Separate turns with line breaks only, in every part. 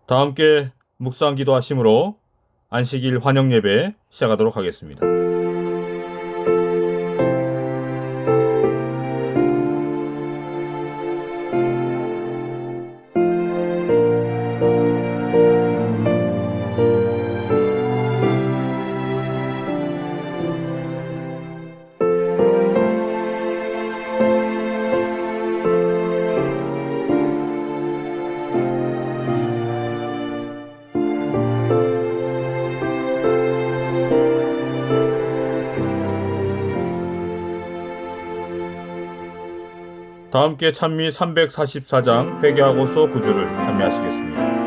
다 함께 묵상 기도하심으로 안식일 환영 예배 시작하도록 하겠습니다. 다 함께 찬미 344장 회개하고서 구주를 찬미하시겠습니다.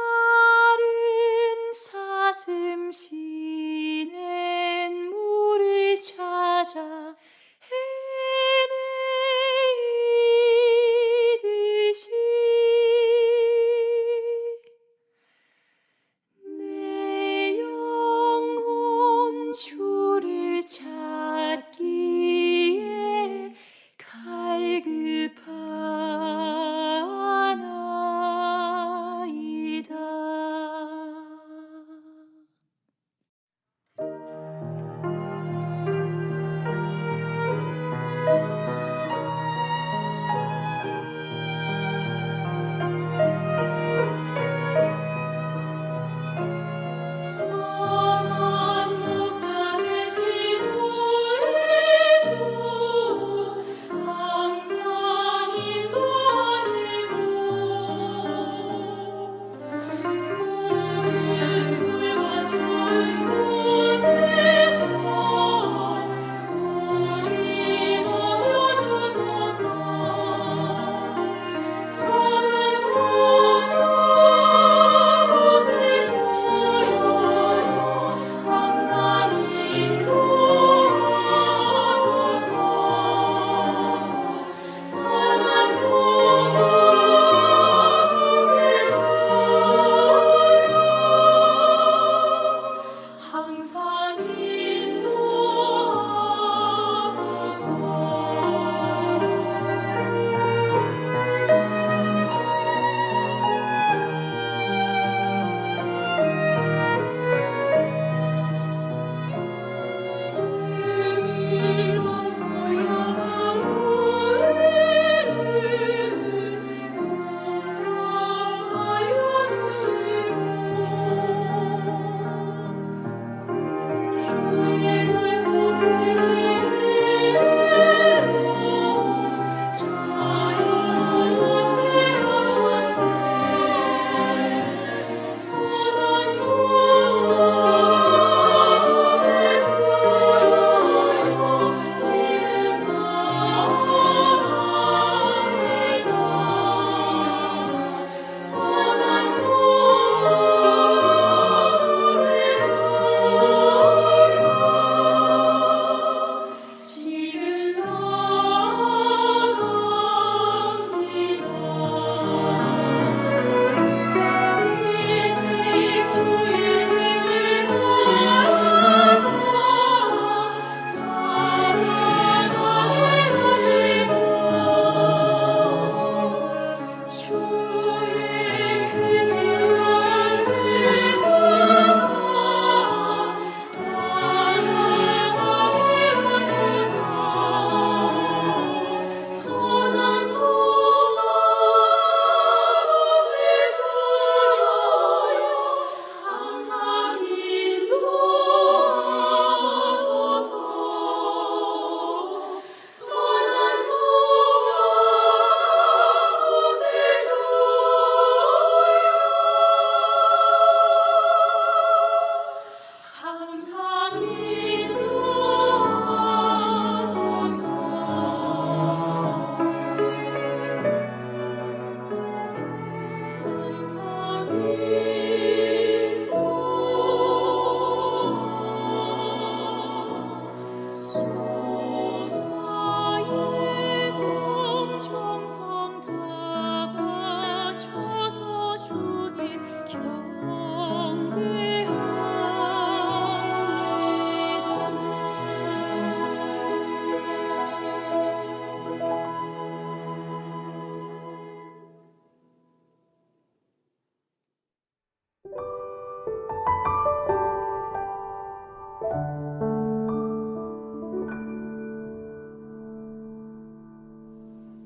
목마른 사슴 쉬는 물을 찾아 헤매이듯이 내 영혼 주를 찾기에 갈급하나이다. 선한 목자 되신 우리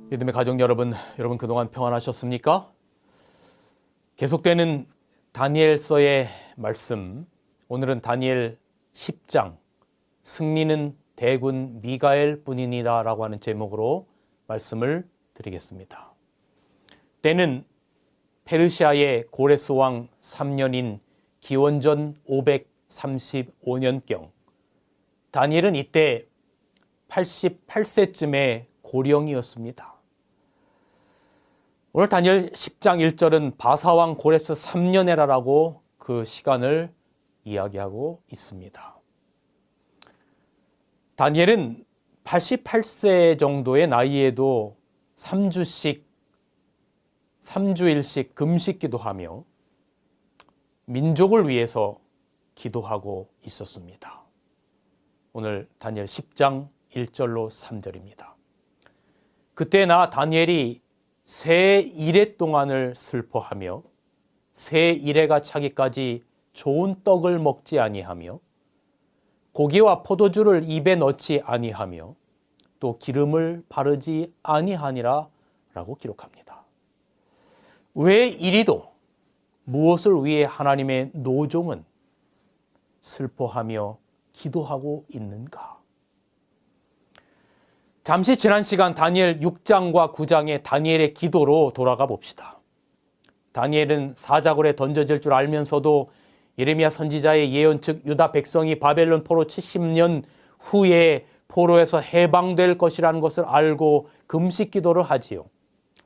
믿음의 가족 여러분 그동안 평안하셨습니까? 계속되는 다니엘서의 말씀, 오늘은 다니엘 10장 승리는 대군 미가엘 뿐이니라 라고 하는 제목으로 말씀을 드리겠습니다. 때는 페르시아의 고레스 왕 3년인 기원전 535년경, 다니엘은 이때 88세쯤의 고령이었습니다. 오늘 다니엘 10장 1절은 바사왕 고레스 3년에라라고 그 시간을 이야기하고 있습니다. 다니엘은 88세 정도의 나이에도 3주일씩 금식 기도하며 민족을 위해서 기도하고 있었습니다. 오늘 다니엘 10장 1절로 3절입니다. 그때 나 다니엘이 새 이래 동안을 슬퍼하며 새 이래가 차기까지 좋은 떡을 먹지 아니하며 고기와 포도주를 입에 넣지 아니하며 또 기름을 바르지 아니하니라 라고 기록합니다. 왜 이리도 무엇을 위해 하나님의 노종은 슬퍼하며 기도하고 있는가? 잠시 지난 시간 다니엘 6장과 9장의 다니엘의 기도로 돌아가 봅시다. 다니엘은 사자굴에 던져질 줄 알면서도 예레미야 선지자의 예언 즉 유다 백성이 바벨론 포로 70년 후에 포로에서 해방될 것이라는 것을 알고 금식 기도를 하지요.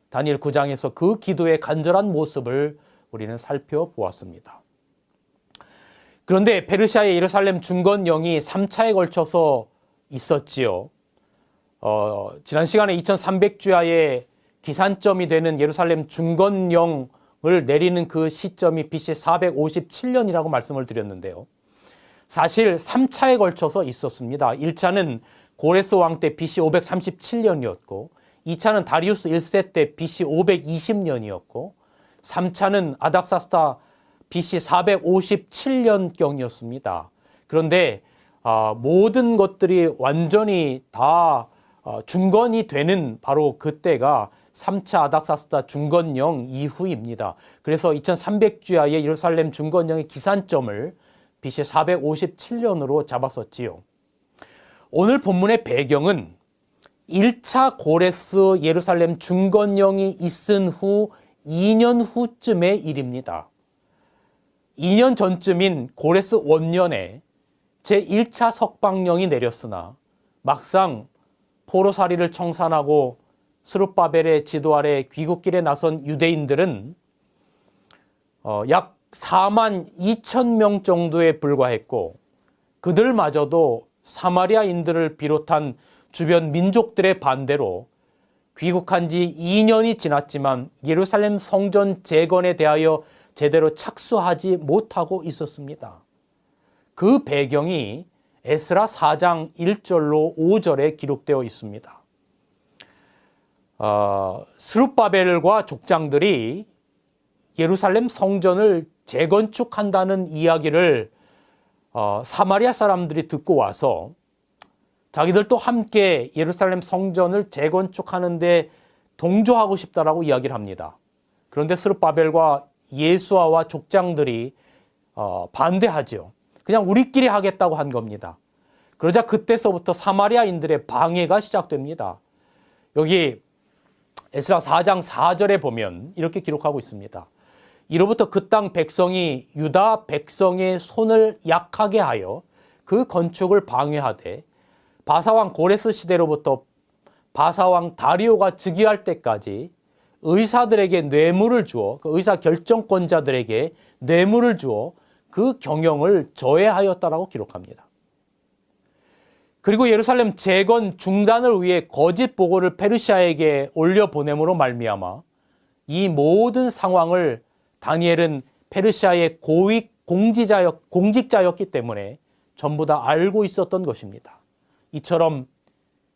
다니엘 9장에서 그 기도의 간절한 모습을 우리는 살펴보았습니다. 그런데 페르시아의 예루살렘 중건령이 3차에 걸쳐서 있었지요. 지난 시간에 2300주야의 기산점이 되는 예루살렘 중건령을 내리는 그 시점이 BC 457년이라고 말씀을 드렸는데요. 사실 3차에 걸쳐서 있었습니다. 1차는 고레스 왕 때 BC 537년이었고 2차는 다리우스 1세 때 BC 520년이었고 3차는 아닥사스다 BC 457년경이었습니다. 그런데 모든 것들이 완전히 다 중건이 되는 바로 그때가 3차 아닥사스다 중건령 이후입니다. 그래서 2300주야의 예루살렘 중건령의 기산점을 BC 457년으로 잡았었지요. 오늘 본문의 배경은 1차 고레스 예루살렘 중건령이 있은 후 2년 후쯤의 일입니다. 2년 전쯤인 고레스 원년에 제1차 석방령이 내렸으나 막상 포로살이를 청산하고 스룹바벨의 지도 아래 귀국길에 나선 유대인들은 약 4만 2천 명 정도에 불과했고 그들마저도 사마리아인들을 비롯한 주변 민족들의 반대로 귀국한 지 2년이 지났지만 예루살렘 성전 재건에 대하여 제대로 착수하지 못하고 있었습니다. 그 배경이 에스라 4장 1절로 5절에 기록되어 있습니다. 스룹바벨과 족장들이 예루살렘 성전을 재건축한다는 이야기를 사마리아 사람들이 듣고 와서 자기들도 함께 예루살렘 성전을 재건축하는데 동조하고 싶다라고 이야기를 합니다. 그런데 스룹바벨과 예수아와 족장들이 반대하죠. 그냥 우리끼리 하겠다고 한 겁니다. 그러자 그때서부터 사마리아인들의 방해가 시작됩니다. 여기 에스라 4장 4절에 보면 이렇게 기록하고 있습니다. 이로부터 그 땅 백성이 유다 백성의 손을 약하게 하여 그 건축을 방해하되 바사왕 고레스 시대로부터 바사왕 다리오가 즉위할 때까지 의사들에게 뇌물을 주어 그 의사 결정권자들에게 뇌물을 주어 그 경영을 저해하였다라고 기록합니다. 그리고 예루살렘 재건 중단을 위해 거짓 보고를 페르시아에게 올려보냄으로 말미암아 이 모든 상황을 다니엘은 페르시아의 고위 공직자였기 때문에 전부 다 알고 있었던 것입니다. 이처럼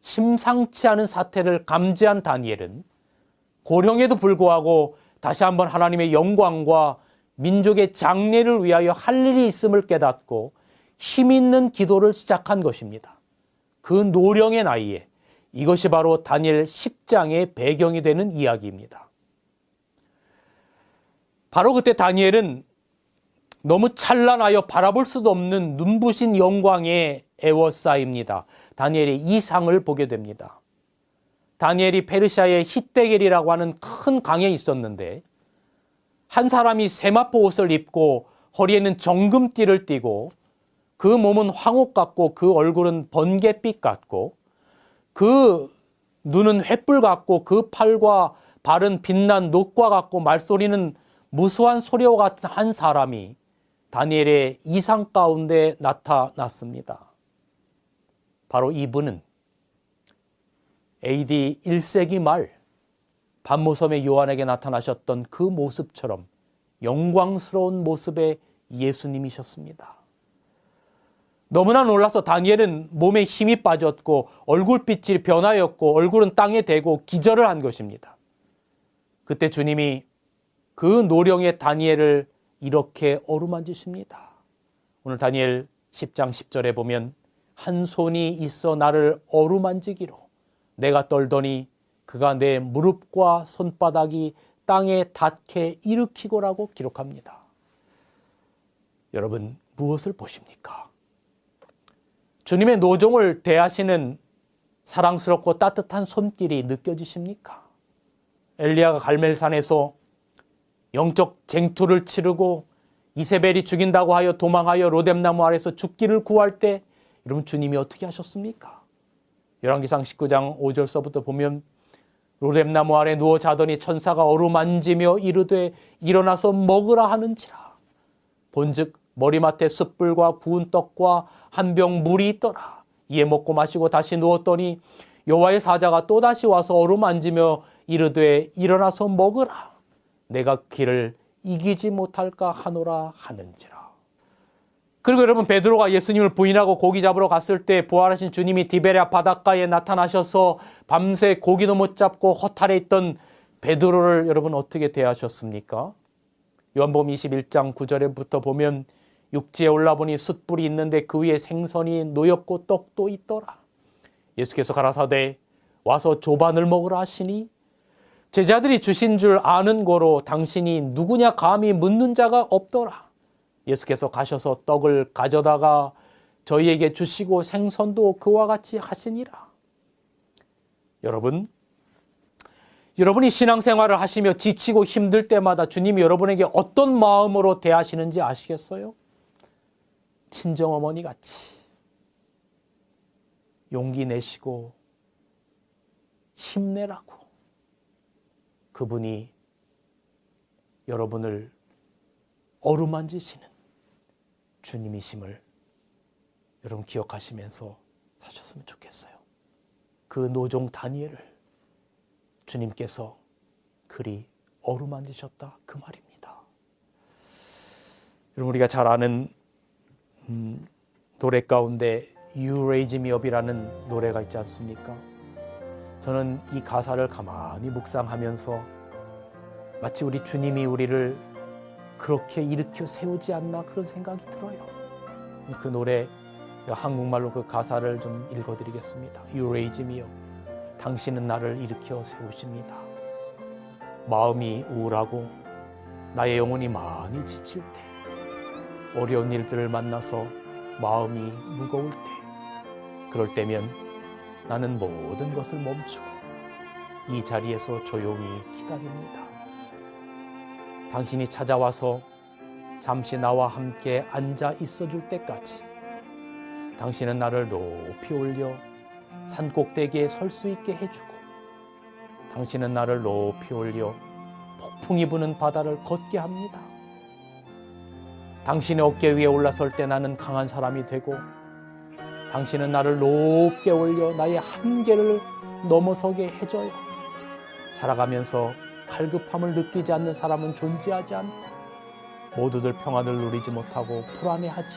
심상치 않은 사태를 감지한 다니엘은 고령에도 불구하고 다시 한번 하나님의 영광과 민족의 장래를 위하여 할 일이 있음을 깨닫고 힘있는 기도를 시작한 것입니다. 그 노령의 나이에 이것이 바로 다니엘 10장의 배경이 되는 이야기입니다. 바로 그때 다니엘은 너무 찬란하여 바라볼 수도 없는 눈부신 영광에 에워싸입니다. 다니엘이 이상을 보게 됩니다. 다니엘이 페르시아의 히데겔이라고 하는 큰 강에 있었는데 한 사람이 세마포 옷을 입고 허리에는 정금띠를 띠고 그 몸은 황옥 같고 그 얼굴은 번갯빛 같고 그 눈은 횃불 같고 그 팔과 발은 빛난 녹과 같고 말소리는 무수한 소리와 같은 한 사람이 다니엘의 이상 가운데 나타났습니다. 바로 이분은 AD 1세기 말 반모섬의 요한에게 나타나셨던 그 모습처럼 영광스러운 모습의 예수님이셨습니다. 너무나 놀라서 다니엘은 몸에 힘이 빠졌고 얼굴빛이 변하였고 얼굴은 땅에 대고 기절을 한 것입니다. 그때 주님이 그 노령의 다니엘을 이렇게 어루만지십니다. 오늘 다니엘 10장 10절에 보면 한 손이 있어 나를 어루만지기로 내가 떨더니 그가 내 무릎과 손바닥이 땅에 닿게 일으키고라고 기록합니다. 여러분 무엇을 보십니까? 주님의 노종을 대하시는 사랑스럽고 따뜻한 손길이 느껴지십니까? 엘리야가 갈멜산에서 영적 쟁투를 치르고 이세벨이 죽인다고 하여 도망하여 로뎀나무 아래서 죽기를 구할 때 여러분 주님이 어떻게 하셨습니까? 열왕기상 19장 5절서부터 보면 로뎀나무 아래 누워 자더니 천사가 어루만지며 이르되 일어나서 먹으라 하는지라. 본즉 머리맡에 숯불과 구운 떡과 한 병 물이 있더라. 이에 먹고 마시고 다시 누웠더니 여호와의 사자가 또다시 와서 어루만지며 이르되 일어나서 먹으라. 내가 그를 이기지 못할까 하노라 하는지라. 그리고 여러분 베드로가 예수님을 부인하고 고기 잡으러 갔을 때 부활하신 주님이 디베랴 바닷가에 나타나셔서 밤새 고기도 못 잡고 허탈해 있던 베드로를 여러분 어떻게 대하셨습니까? 요한복음 21장 9절부터 보면 육지에 올라보니 숯불이 있는데 그 위에 생선이 놓였고 떡도 있더라. 예수께서 가라사대 와서 조반을 먹으라 하시니 제자들이 주신 줄 아는 거로 당신이 누구냐 감히 묻는 자가 없더라. 예수께서 가셔서 떡을 가져다가 저희에게 주시고 생선도 그와 같이 하시니라. 여러분이 신앙생활을 하시며 지치고 힘들 때마다 주님이 여러분에게 어떤 마음으로 대하시는지 아시겠어요? 친정어머니 같이 용기 내시고 힘내라고 그분이 여러분을 어루만지시는 주님이심을 여러분 기억하시면서 사셨으면 좋겠어요. 그 노종 다니엘을 주님께서 그리 어루만지셨다 그 말입니다. 여러분 우리가 잘 아는 노래 가운데 You Raise Me Up이라는 노래가 있지 않습니까? 저는 이 가사를 가만히 묵상하면서 마치 우리 주님이 우리를 그렇게 일으켜 세우지 않나 그런 생각이 들어요. 그 노래 한국말로 그 가사를 좀 읽어드리겠습니다. You raise me up. 당신은 나를 일으켜 세우십니다. 마음이 우울하고 나의 영혼이 많이 지칠 때 어려운 일들을 만나서 마음이 무거울 때 그럴 때면 나는 모든 것을 멈추고 이 자리에서 조용히 기다립니다. 당신이 찾아와서 잠시 나와 함께 앉아 있어줄 때까지 당신은 나를 높이 올려 산꼭대기에 설 수 있게 해주고 당신은 나를 높이 올려 폭풍이 부는 바다를 걷게 합니다. 당신의 어깨 위에 올라설 때 나는 강한 사람이 되고 당신은 나를 높게 올려 나의 한계를 넘어서게 해줘요. 살아가면서 갈급함을 느끼지 않는 사람은 존재하지 않고 모두들 평안을 누리지 못하고 불안해하지.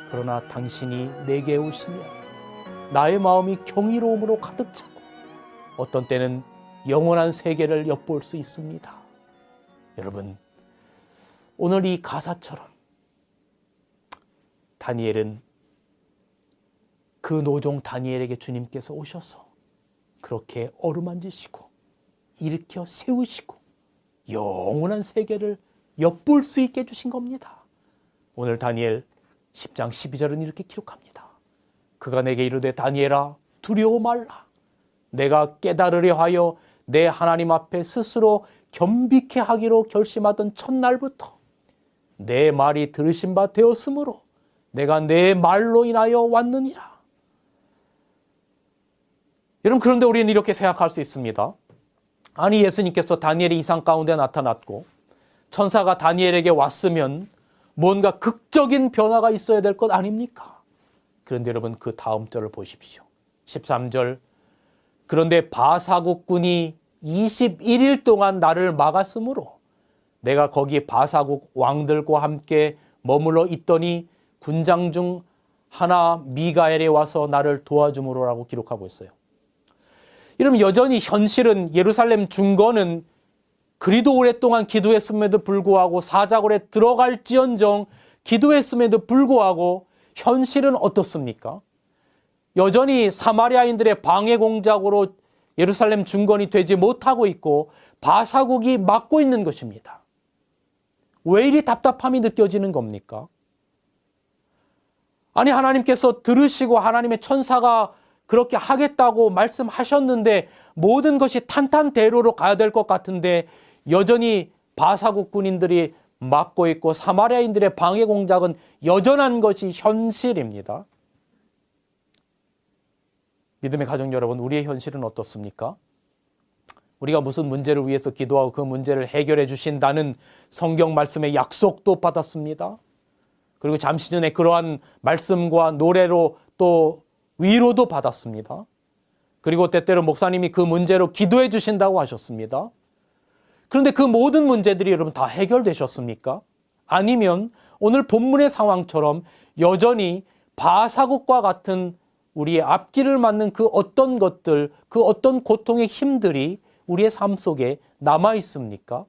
그러나 당신이 내게 오시면 나의 마음이 경이로움으로 가득 차고 어떤 때는 영원한 세계를 엿볼 수 있습니다. 여러분 오늘 이 가사처럼 다니엘은 그 노종 다니엘에게 주님께서 오셔서 그렇게 어루만지시고 일으켜 세우시고 영원한 세계를 엿볼 수 있게 해주신 겁니다. 오늘 다니엘 10장 12절은 이렇게 기록합니다. 그가 내게 이르되 다니엘아 두려워 말라. 내가 깨달으려 하여 내 하나님 앞에 스스로 겸비케 하기로 결심하던 첫날부터 내 말이 들으신 바 되었으므로 내가 내 말로 인하여 왔느니라. 여러분, 그런데 우리는 이렇게 생각할 수 있습니다. 아니, 예수님께서 다니엘의 이상 가운데 나타났고 천사가 다니엘에게 왔으면 뭔가 극적인 변화가 있어야 될 것 아닙니까? 그런데 여러분, 그 다음 절을 보십시오. 13절. 그런데 바사국군이 21일 동안 나를 막았으므로 내가 거기 바사국 왕들과 함께 머물러 있더니 군장 중 하나 미가엘이 와서 나를 도와주므로라고 기록하고 있어요. 이러면 여전히 현실은 예루살렘 중건은 그리도 오랫동안 기도했음에도 불구하고 사자굴에 들어갈지언정 기도했음에도 불구하고 현실은 어떻습니까? 여전히 사마리아인들의 방해 공작으로 예루살렘 중건이 되지 못하고 있고 바사국이 막고 있는 것입니다. 왜 이리 답답함이 느껴지는 겁니까? 아니, 하나님께서 들으시고 하나님의 천사가 그렇게 하겠다고 말씀하셨는데 모든 것이 탄탄대로로 가야 될 것 같은데 여전히 바사국 군인들이 막고 있고 사마리아인들의 방해 공작은 여전한 것이 현실입니다. 믿음의 가족 여러분, 우리의 현실은 어떻습니까? 우리가 무슨 문제를 위해서 기도하고 그 문제를 해결해 주신다는 성경 말씀의 약속도 받았습니다. 그리고 잠시 전에 그러한 말씀과 노래로 또 위로도 받았습니다. 그리고 때때로 목사님이 그 문제로 기도해 주신다고 하셨습니다. 그런데 그 모든 문제들이 여러분 다 해결되셨습니까? 아니면 오늘 본문의 상황처럼 여전히 바사국과 같은 우리의 앞길을 막는 그 어떤 것들, 그 어떤 고통의 힘들이 우리의 삶 속에 남아 있습니까?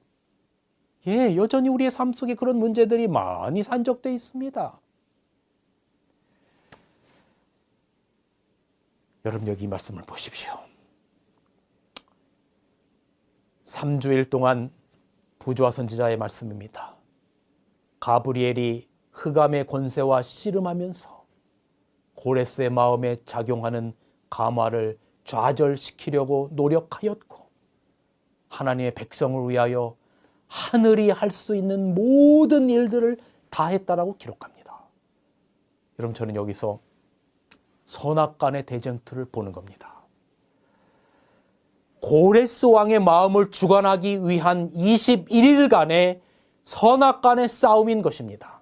예, 여전히 우리의 삶 속에 그런 문제들이 많이 산적되어 있습니다. 여러분, 여기 이 말씀을 보십시오. 3주일 동안 부조와 선지자의 말씀입니다. 가브리엘이 흑암의 권세와 씨름하면서 고레스의 마음에 작용하는 감화를 좌절시키려고 노력하였고 하나님의 백성을 위하여 하늘이 할 수 있는 모든 일들을 다 했다라고 기록합니다. 여러분, 저는 여기서 선악간의 대전투를 보는 겁니다. 고레스 왕의 마음을 주관하기 위한 21일간의 선악간의 싸움인 것입니다.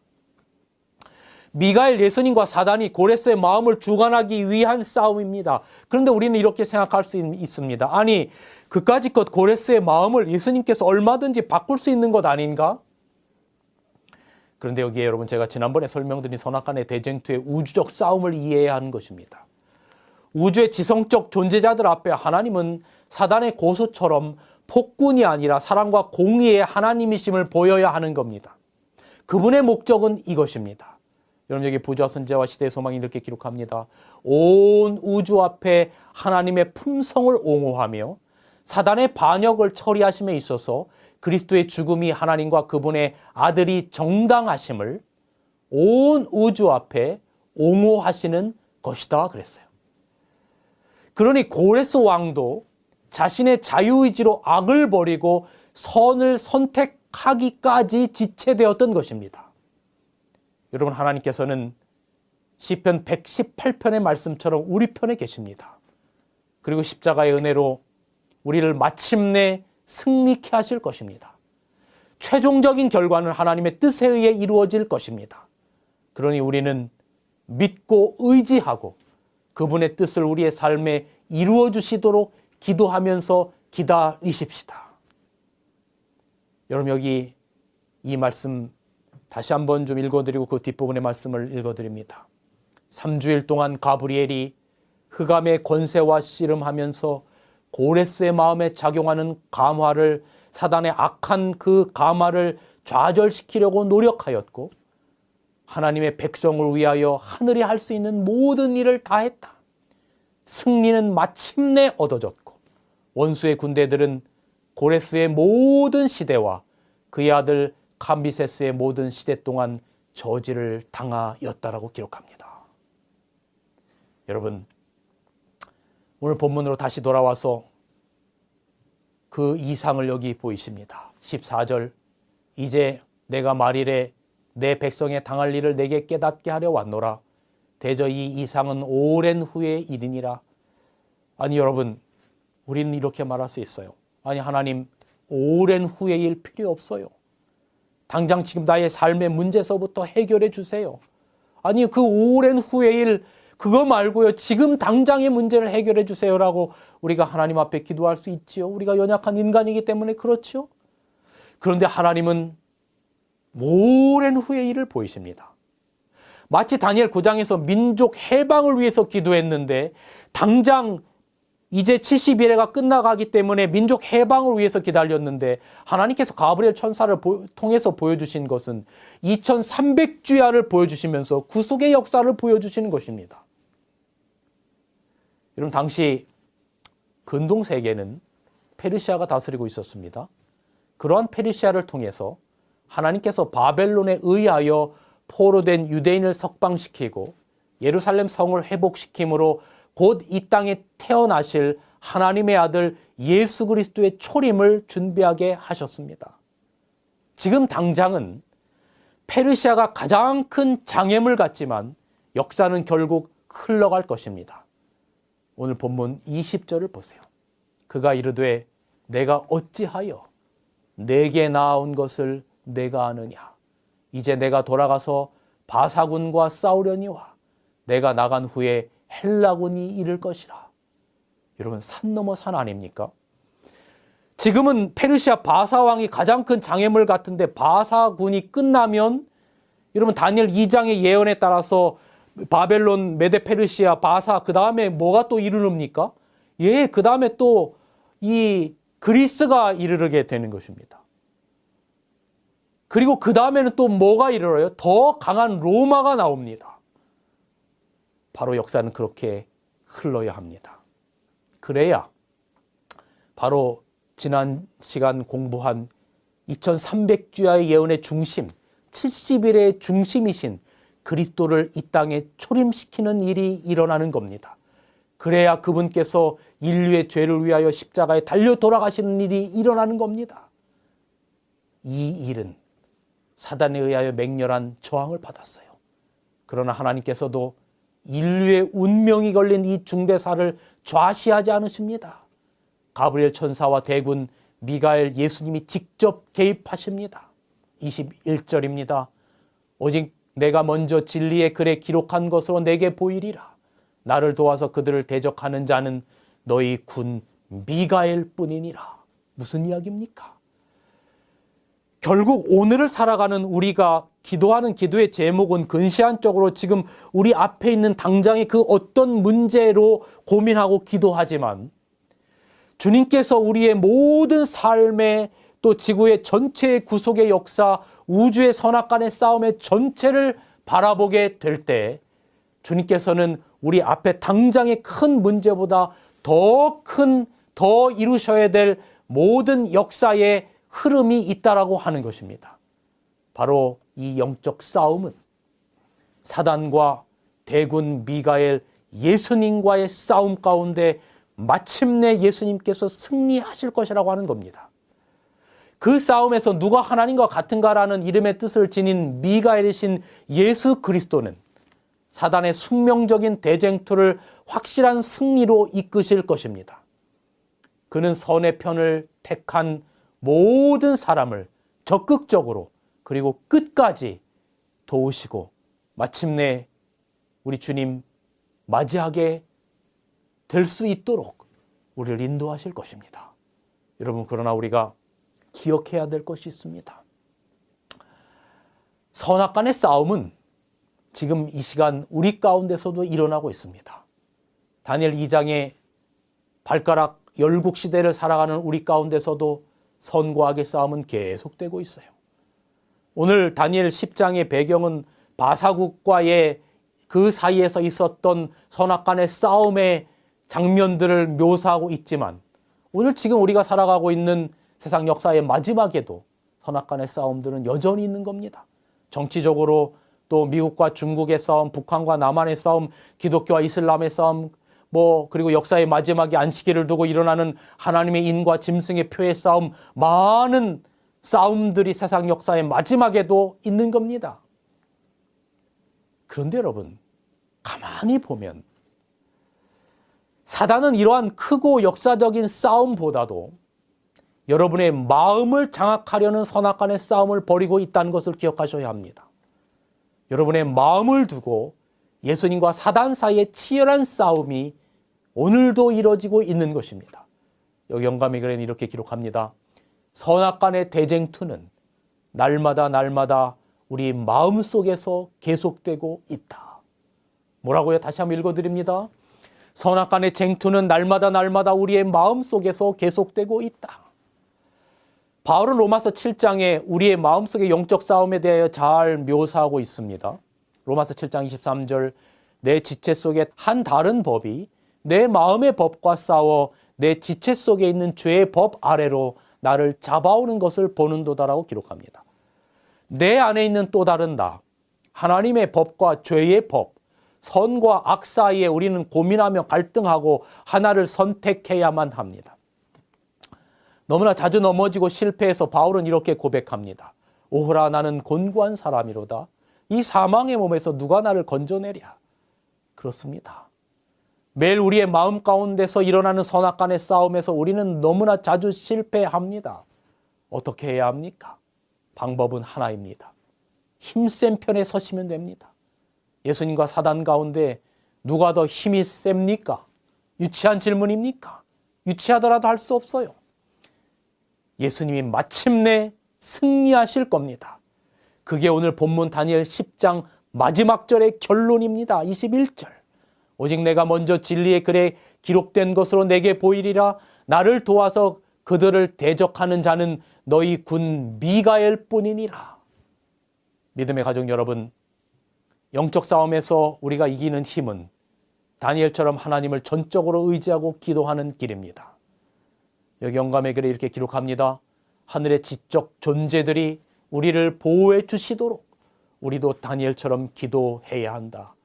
미가엘 예수님과 사단이 고레스의 마음을 주관하기 위한 싸움입니다. 그런데 우리는 이렇게 생각할 수 있습니다. 아니, 그까짓 고레스의 마음을 예수님께서 얼마든지 바꿀 수 있는 것 아닌가? 그런데 여기에 여러분, 제가 지난번에 설명드린 선악간의 대쟁투의 우주적 싸움을 이해해야 하는 것입니다. 우주의 지성적 존재자들 앞에 하나님은 사단의 고소처럼 폭군이 아니라 사랑과 공의의 하나님이심을 보여야 하는 겁니다. 그분의 목적은 이것입니다. 여러분, 여기 부조와 선지자와 시대의 소망이 이렇게 기록합니다. 온 우주 앞에 하나님의 품성을 옹호하며 사단의 반역을 처리하심에 있어서 그리스도의 죽음이 하나님과 그분의 아들이 정당하심을 온 우주 앞에 옹호하시는 것이다 그랬어요. 그러니 고레스 왕도 자신의 자유의지로 악을 버리고 선을 선택하기까지 지체되었던 것입니다. 여러분, 하나님께서는 시편 118편의 말씀처럼 우리 편에 계십니다. 그리고 십자가의 은혜로 우리를 마침내 승리케 하실 것입니다. 최종적인 결과는 하나님의 뜻에 의해 이루어질 것입니다. 그러니 우리는 믿고 의지하고 그분의 뜻을 우리의 삶에 이루어 주시도록 기도하면서 기다리십시다. 여러분, 여기 이 말씀 다시 한번 좀 읽어드리고 그 뒷부분의 말씀을 읽어드립니다. 3주일 동안 가브리엘이 흑암의 권세와 씨름하면서 고레스의 마음에 작용하는 감화를, 사단의 악한 그 감화를 좌절시키려고 노력하였고 하나님의 백성을 위하여 하늘이 할 수 있는 모든 일을 다 했다. 승리는 마침내 얻어졌고 원수의 군대들은 고레스의 모든 시대와 그의 아들 감비세스의 모든 시대 동안 저지를 당하였다라고 기록합니다. 여러분, 오늘 본문으로 다시 돌아와서 그 이상을 여기 보이십니다. 14절, 이제 내가 말이래 내 백성의 당할 일을 내게 깨닫게 하려 왔노라. 대저 이 이상은 오랜 후의 일이니라. 아니 여러분, 우리는 이렇게 말할 수 있어요. 아니 하나님, 오랜 후의 일 필요 없어요. 당장 지금 나의 삶의 문제서부터 해결해 주세요. 아니 그 오랜 후의 일 그거 말고요, 지금 당장의 문제를 해결해 주세요라고 우리가 하나님 앞에 기도할 수 있지요. 우리가 연약한 인간이기 때문에 그렇죠. 그런데 하나님은 오랜 후의 일을 보이십니다. 마치 다니엘 9장에서 민족 해방을 위해서 기도했는데 당장 이제 70일회가 끝나가기 때문에 민족 해방을 위해서 기다렸는데 하나님께서 가브리엘 천사를 통해서 보여주신 것은 2300주야를 보여주시면서 구속의 역사를 보여주시는 것입니다. 여러분, 당시 근동 세계는 페르시아가 다스리고 있었습니다. 그러한 페르시아를 통해서 하나님께서 바벨론에 의하여 포로된 유대인을 석방시키고 예루살렘 성을 회복시킴으로 곧 이 땅에 태어나실 하나님의 아들 예수 그리스도의 초림을 준비하게 하셨습니다. 지금 당장은 페르시아가 가장 큰 장애물 같지만 역사는 결국 흘러갈 것입니다. 오늘 본문 20절을 보세요. 그가 이르되 내가 어찌하여 내게 나아온 것을 내가 아느냐. 이제 내가 돌아가서 바사군과 싸우려니와 내가 나간 후에 헬라군이 이를 것이라. 여러분, 산 넘어 산 아닙니까? 지금은 페르시아 바사왕이 가장 큰 장애물 같은데 바사군이 끝나면 여러분 다니엘 2장의 예언에 따라서 바벨론, 메데 페르시아, 바사 그 다음에 뭐가 또 이르릅니까? 예, 그 다음에 또 이 그리스가 이르게 되는 것입니다. 그리고 그 다음에는 또 뭐가 이르러요? 더 강한 로마가 나옵니다. 바로 역사는 그렇게 흘러야 합니다. 그래야 바로 지난 시간 공부한 2300주야의 예언의 중심, 70일의 중심이신 그리스도를 이 땅에 초림시키는 일이 일어나는 겁니다. 그래야 그분께서 인류의 죄를 위하여 십자가에 달려 돌아가시는 일이 일어나는 겁니다. 이 일은 사단에 의하여 맹렬한 저항을 받았어요. 그러나 하나님께서도 인류의 운명이 걸린 이 중대사를 좌시하지 않으십니다. 가브리엘 천사와 대군 미가엘 예수님이 직접 개입하십니다. 21절입니다. 오직 내가 먼저 진리의 글에 기록한 것으로 내게 보이리라. 나를 도와서 그들을 대적하는 자는 너희 군 미가엘 뿐이니라. 무슨 이야기입니까? 결국 오늘을 살아가는 우리가 기도하는 기도의 제목은 근시안적으로 지금 우리 앞에 있는 당장의 그 어떤 문제로 고민하고 기도하지만 주님께서 우리의 모든 삶의 또 지구의 전체의 구속의 역사, 우주의 선악간의 싸움의 전체를 바라보게 될 때 주님께서는 우리 앞에 당장의 큰 문제보다 더 이루셔야 될 모든 역사의 흐름이 있다라고 하는 것입니다. 바로 이 영적 싸움은 사단과 대군 미가엘 예수님과의 싸움 가운데 마침내 예수님께서 승리하실 것이라고 하는 겁니다. 그 싸움에서 누가 하나님과 같은가라는 이름의 뜻을 지닌 미가엘이신 예수 그리스도는 사단의 숙명적인 대쟁투를 확실한 승리로 이끄실 것입니다. 그는 선의 편을 택한 모든 사람을 적극적으로 그리고 끝까지 도우시고 마침내 우리 주님 맞이하게 될 수 있도록 우리를 인도하실 것입니다. 여러분, 그러나 우리가 기억해야 될 것이 있습니다. 선악간의 싸움은 지금 이 시간 우리 가운데서도 일어나고 있습니다. 다니엘 2장의 발가락 열국 시대를 살아가는 우리 가운데서도 선과 악의 싸움은 계속되고 있어요. 오늘 다니엘 10장의 배경은 바사국과의 그 사이에서 있었던 선악간의 싸움의 장면들을 묘사하고 있지만 오늘 지금 우리가 살아가고 있는 세상 역사의 마지막에도 선악간의 싸움들은 여전히 있는 겁니다. 정치적으로 또 미국과 중국의 싸움, 북한과 남한의 싸움, 기독교와 이슬람의 싸움, 그리고 역사의 마지막에 안식일을 두고 일어나는 하나님의 인과 짐승의 표의 싸움, 많은 싸움들이 세상 역사의 마지막에도 있는 겁니다. 그런데 여러분, 가만히 보면 사단은 이러한 크고 역사적인 싸움보다도 여러분의 마음을 장악하려는 선악간의 싸움을 벌이고 있다는 것을 기억하셔야 합니다. 여러분의 마음을 두고 예수님과 사단 사이의 치열한 싸움이 오늘도 이루어지고 있는 것입니다. 여기 영감의 글에는 이렇게 기록합니다. 선악간의 대쟁투는 날마다 우리 마음속에서 계속되고 있다. 뭐라고요? 다시 한번 읽어드립니다. 선악간의 쟁투는 날마다 우리의 마음속에서 계속되고 있다. 바울은 로마서 7장에 우리의 마음속의 영적 싸움에 대하여 잘 묘사하고 있습니다. 로마서 7장 23절, 내 지체 속에 한 다른 법이 내 마음의 법과 싸워 내 지체 속에 있는 죄의 법 아래로 나를 잡아오는 것을 보는도다라고 기록합니다. 내 안에 있는 또 다른 나, 하나님의 법과 죄의 법, 선과 악 사이에 우리는 고민하며 갈등하고 하나를 선택해야만 합니다. 너무나 자주 넘어지고 실패해서 바울은 이렇게 고백합니다. 오호라, 나는 곤고한 사람이로다. 이 사망의 몸에서 누가 나를 건져내랴. 그렇습니다. 매일 우리의 마음 가운데서 일어나는 선악간의 싸움에서 우리는 너무나 자주 실패합니다. 어떻게 해야 합니까? 방법은 하나입니다. 힘센 편에 서시면 됩니다. 예수님과 사단 가운데 누가 더 힘이 셉니까? 유치한 질문입니까? 유치하더라도 할 수 없어요. 예수님이 마침내 승리하실 겁니다. 그게 오늘 본문 다니엘 10장 마지막 절의 결론입니다. 21절. 오직 내가 먼저 진리의 글에 기록된 것으로 내게 보이리라. 나를 도와서 그들을 대적하는 자는 너희 군 미가엘 뿐이니라. 믿음의 가족 여러분, 영적 싸움에서 우리가 이기는 힘은 다니엘처럼 하나님을 전적으로 의지하고 기도하는 길입니다. 여기 영감의 글에 이렇게 기록합니다. 하늘의 지적 존재들이 우리를 보호해 주시도록 우리도 다니엘처럼 기도해야 한다.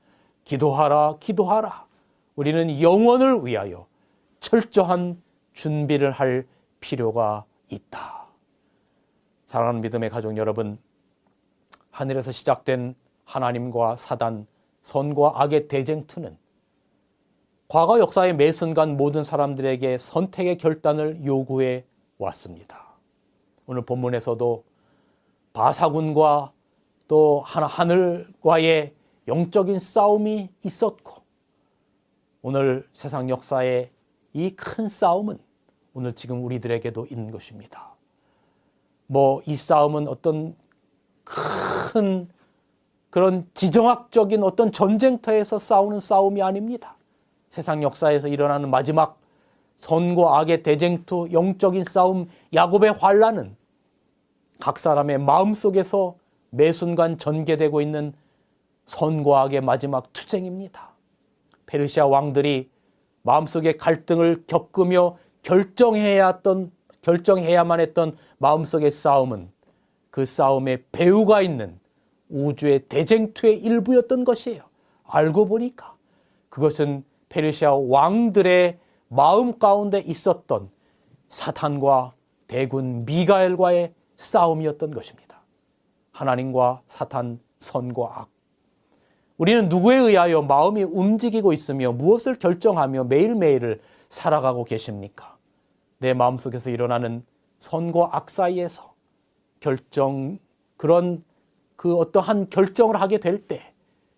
기도하라, 기도하라. 우리는 영원을 위하여 철저한 준비를 할 필요가 있다. 사랑하는 믿음의 가족 여러분, 하늘에서 시작된 하나님과 사단, 선과 악의 대쟁투는 과거 역사의 매 순간 모든 사람들에게 선택의 결단을 요구해 왔습니다. 오늘 본문에서도 바사군과 또 하늘과의 영적인 싸움이 있었고, 오늘 세상 역사의 이 큰 싸움은 오늘 지금 우리들에게도 있는 것입니다. 이 싸움은 어떤 큰 그런 지정학적인 어떤 전쟁터에서 싸우는 싸움이 아닙니다. 세상 역사에서 일어나는 마지막 선과 악의 대쟁투, 영적인 싸움, 야곱의 환란은 각 사람의 마음속에서 매 순간 전개되고 있는 선과 악의 마지막 투쟁입니다. 페르시아 왕들이 마음속의 갈등을 겪으며 결정해야만 했던 마음속의 싸움은 그 싸움에 배후가 있는 우주의 대쟁투의 일부였던 것이에요. 알고 보니까 그것은 페르시아 왕들의 마음 가운데 있었던 사탄과 대군 미가엘과의 싸움이었던 것입니다. 하나님과 사탄, 선과 악. 우리는 누구에 의하여 마음이 움직이고 있으며 무엇을 결정하며 매일매일을 살아가고 계십니까? 내 마음속에서 일어나는 선과 악 사이에서 어떠한 결정을 하게 될 때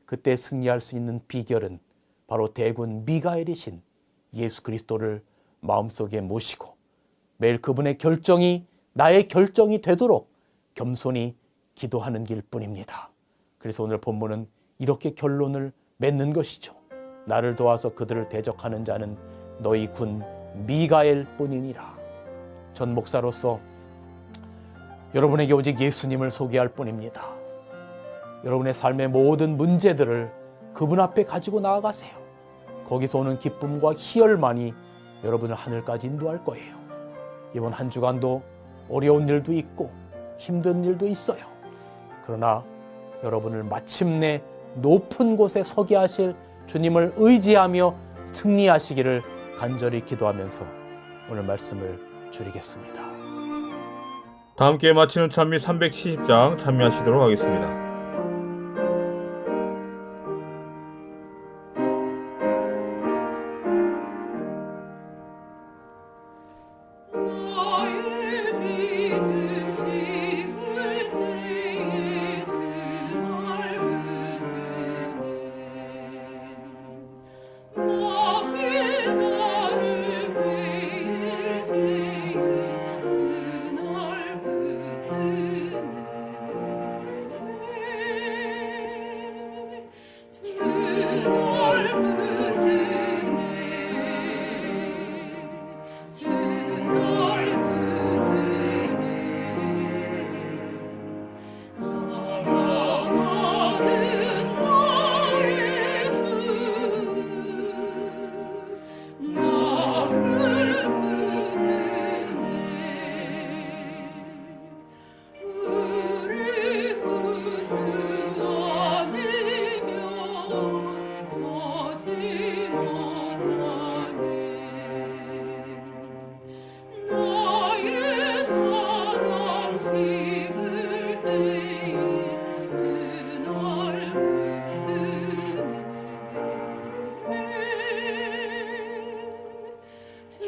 그때 승리할 수 있는 비결은 바로 대군 미가엘이신 예수 그리스도를 마음속에 모시고 매일 그분의 결정이 나의 결정이 되도록 겸손히 기도하는 길뿐입니다. 그래서 오늘 본문은 이렇게 결론을 맺는 것이죠. 나를 도와서 그들을 대적하는 자는 너희 군 미가엘 뿐이니라. 전 목사로서 여러분에게 오직 예수님을 소개할 뿐입니다. 여러분의 삶의 모든 문제들을 그분 앞에 가지고 나아가세요. 거기서 오는 기쁨과 희열만이 여러분을 하늘까지 인도할 거예요. 이번 한 주간도 어려운 일도 있고 힘든 일도 있어요. 그러나 여러분을 마침내 높은 곳에 서게 하실 주님을 의지하며 승리하시기를 간절히 기도하면서 오늘 말씀을 줄이겠습니다.
다 함께 마치는 찬미 370장 찬미하시도록 하겠습니다.
나의 믿음 식을 때에 스날 붙드네 마음이 나를 베일 때에 스날 붙드네 스날 붙드네 나의 사랑 식을 때에 그날 붙드네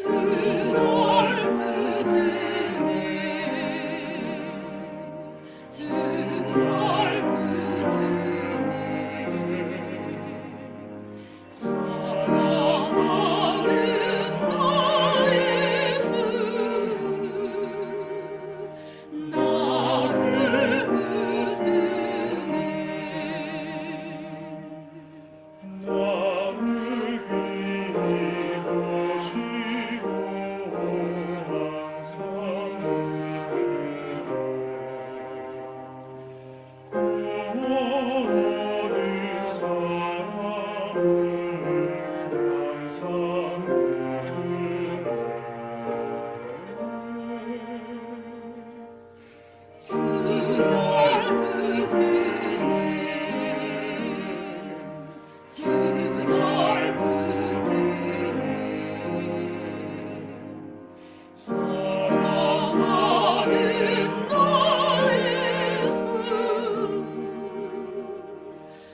그날 붙드네 그날 붙드네 사랑하는 나의 주 나를 붙드네 나를 기다시고 항상 구원의 사랑을 항상 그날 붙드네 그날 붙드네 사랑하는 나의 주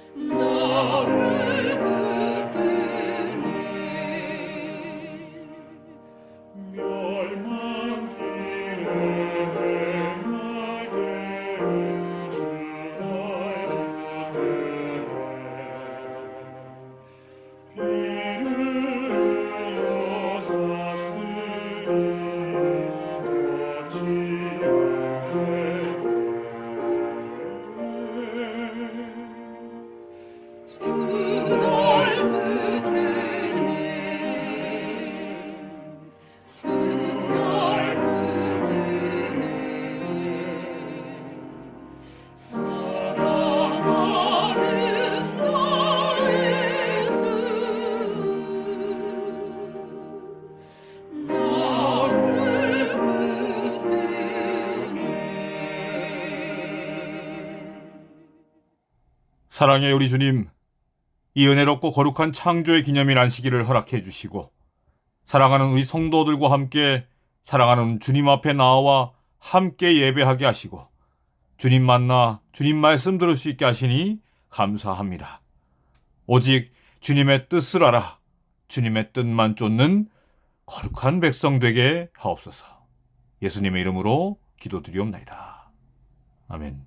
나를 붙드네 멸망길에 행하게 주날 붙드네 비를 흘려 샀으니 어찌 그날 붙드네 그날 붙드네 사랑하는 나의 주 나를 붙드네
사랑의 우리 주님, 이 은혜롭고 거룩한 창조의 기념일 안식일을 허락해 주시고 사랑하는 우리 성도들과 함께 사랑하는 주님 앞에 나와 함께 예배하게 하시고 주님 만나 주님 말씀 들을 수 있게 하시니 감사합니다. 오직 주님의 뜻을 알아 주님의 뜻만 쫓는 거룩한 백성 되게 하옵소서. 예수님의 이름으로 기도드리옵나이다. 아멘.